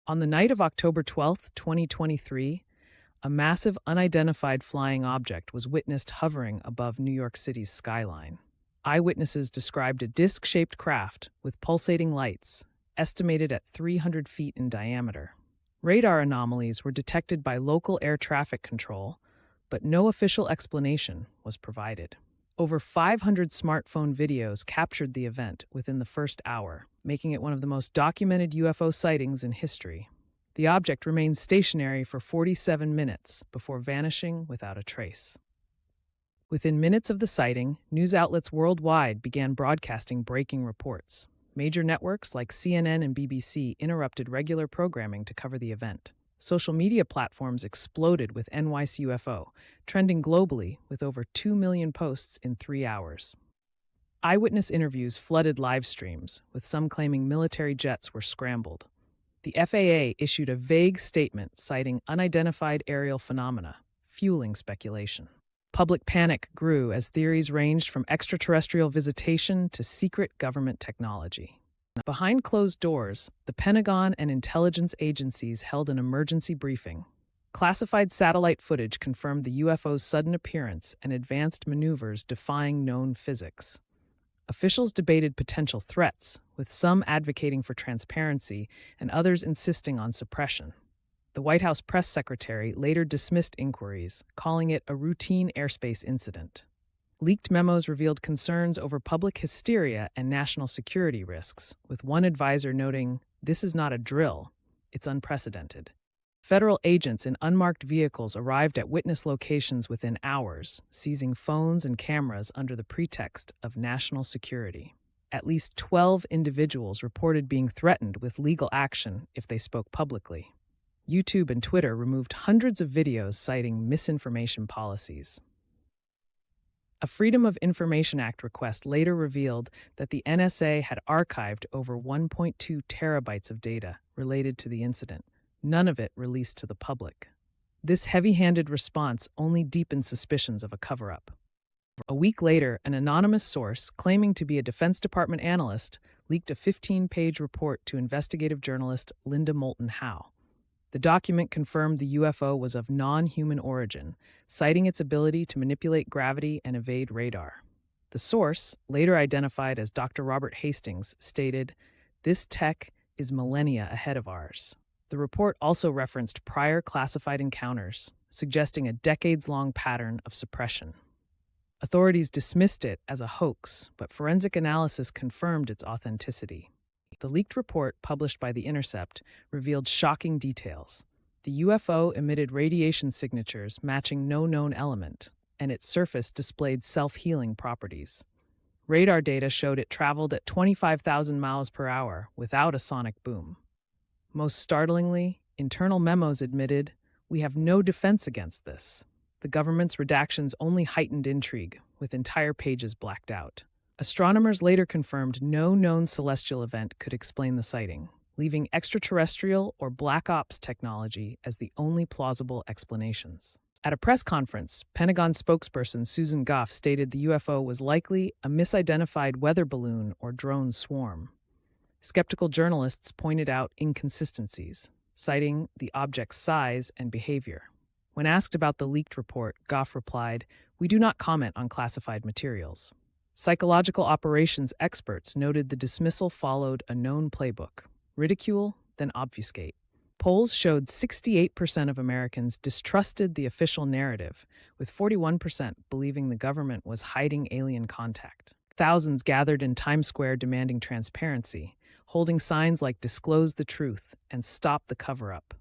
On the night of October 12th, 2023, a massive unidentified flying object was witnessed hovering above New York City's skyline. Eyewitnesses described a disc-shaped craft with pulsating lights, estimated at 300 feet in diameter. Radar anomalies were detected by local air traffic control, but no official explanation was provided. Over 500 smartphone videos captured the event within the first hour, making it one of the most documented UFO sightings in history. The object remained stationary for 47 minutes before vanishing without a trace. Within minutes of the sighting, news outlets worldwide began broadcasting breaking reports. Major networks like CNN and BBC interrupted regular programming to cover the event. Social media platforms exploded with NYC UFO, trending globally with over 2 million posts in 3 hours. Eyewitness interviews flooded live streams, with some claiming military jets were scrambled. The FAA issued a vague statement citing unidentified aerial phenomena, fueling speculation. Public panic grew as theories ranged from extraterrestrial visitation to secret government technology. Behind closed doors, the Pentagon and intelligence agencies held an emergency briefing. Classified satellite footage confirmed the UFO's sudden appearance and advanced maneuvers defying known physics. Officials debated potential threats, with some advocating for transparency and others insisting on suppression. The White House press secretary later dismissed inquiries, calling it a routine airspace incident. Leaked memos revealed concerns over public hysteria and national security risks, with one advisor noting, "This is not a drill, it's unprecedented." Federal agents in unmarked vehicles arrived at witness locations within hours, seizing phones and cameras under the pretext of national security. At least 12 individuals reported being threatened with legal action if they spoke publicly. YouTube and Twitter removed hundreds of videos citing misinformation policies. A Freedom of Information Act request later revealed that the NSA had archived over 1.2 terabytes of data related to the incident, none of it released to the public. This heavy-handed response only deepened suspicions of a cover-up. A week later, an anonymous source, claiming to be a Defense Department analyst, leaked a 15-page report to investigative journalist Linda Moulton Howe. The document confirmed the UFO was of non-human origin, citing its ability to manipulate gravity and evade radar. The source, later identified as Dr. Robert Hastings, stated, "This tech is millennia ahead of ours." The report also referenced prior classified encounters, suggesting a decades-long pattern of suppression. Authorities dismissed it as a hoax, but forensic analysis confirmed its authenticity. The leaked report, published by The Intercept, revealed shocking details. The UFO emitted radiation signatures matching no known element, and its surface displayed self-healing properties. Radar data showed it traveled at 25,000 miles per hour without a sonic boom. Most startlingly, internal memos admitted, "We have no defense against this." The government's redactions only heightened intrigue, with entire pages blacked out. Astronomers later confirmed no known celestial event could explain the sighting, leaving extraterrestrial or black ops technology as the only plausible explanations. At a press conference, Pentagon spokesperson Susan Gough stated the UFO was likely a misidentified weather balloon or drone swarm. Skeptical journalists pointed out inconsistencies, citing the object's size and behavior. When asked about the leaked report, Gough replied, "We do not comment on classified materials." Psychological operations experts noted the dismissal followed a known playbook: ridicule, then obfuscate. Polls showed 68% of Americans distrusted the official narrative, with 41% believing the government was hiding alien contact. Thousands gathered in Times Square demanding transparency, holding signs like "Disclose the Truth" and "Stop the Cover-Up."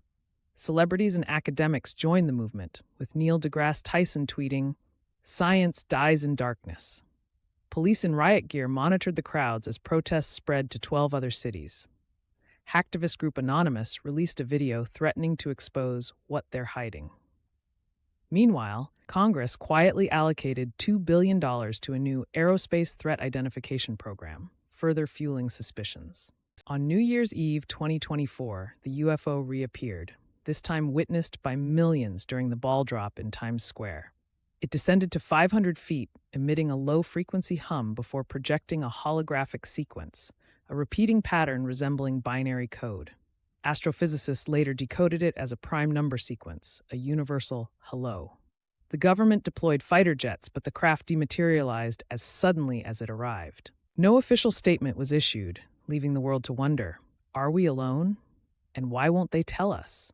Celebrities and academics joined the movement, with Neil deGrasse Tyson tweeting, "Science dies in darkness." Police in riot gear monitored the crowds as protests spread to 12 other cities. Hacktivist group Anonymous released a video threatening to expose what they're hiding. Meanwhile, Congress quietly allocated $2 billion to a new aerospace threat identification program, further fueling suspicions. On New Year's Eve 2024, the UFO reappeared, this time witnessed by millions during the ball drop in Times Square. It descended to 500 feet, emitting a low-frequency hum before projecting a holographic sequence, a repeating pattern resembling binary code. Astrophysicists later decoded it as a prime number sequence, a universal hello. The government deployed fighter jets, but the craft dematerialized as suddenly as it arrived. No official statement was issued, leaving the world to wonder, are we alone? And why won't they tell us?